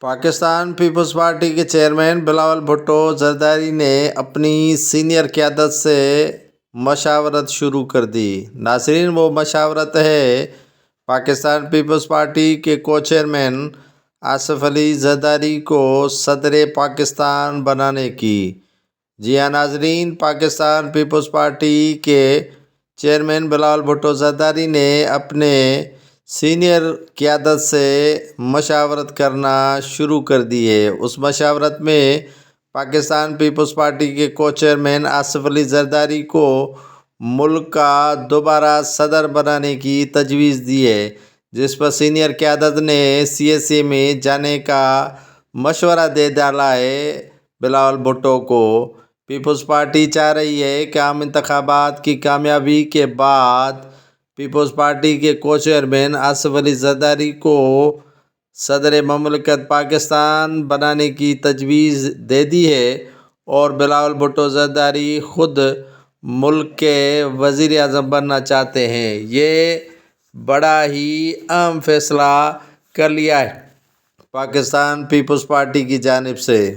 Pakistan Peoples party کے chairman Bilawal Bhutto Zardari نے اپنی سینئر قیادت سے مشاورت شروع کر دی۔ ناظرین، وہ مشاورت ہے پاکستان پیپلز پارٹی کے کو چیئرمین آصف علی زرداری کو صدر پاکستان بنانے کی۔ جی ہاں ناظرین، پاکستان پیپلز پارٹی کے چیئرمین بلاول بھٹو زرداری نے اپنے سینئر قیادت سے مشاورت کرنا شروع کر دی ہے۔ اس مشاورت میں پاکستان پیپلز پارٹی کے کو چیئرمین آصف علی زرداری کو ملک کا دوبارہ صدر بنانے کی تجویز دی ہے، جس پر سینئر قیادت نے CSA میں جانے کا مشورہ دے ڈالا ہے۔ بلاول بھٹو کو پیپلز پارٹی چاہ رہی ہے کہ عام انتخابات کی کامیابی کے بعد پیپلز پارٹی کے کو چیئرمین آصف علی زرداری کو صدر مملکت پاکستان بنانے کی تجویز دے دی ہے اور بلاول بھٹو زرداری خود ملک کے وزیر اعظم بننا چاہتے ہیں۔ یہ بڑا ہی اہم فیصلہ کر لیا ہے پاکستان پیپلز پارٹی کی جانب سے۔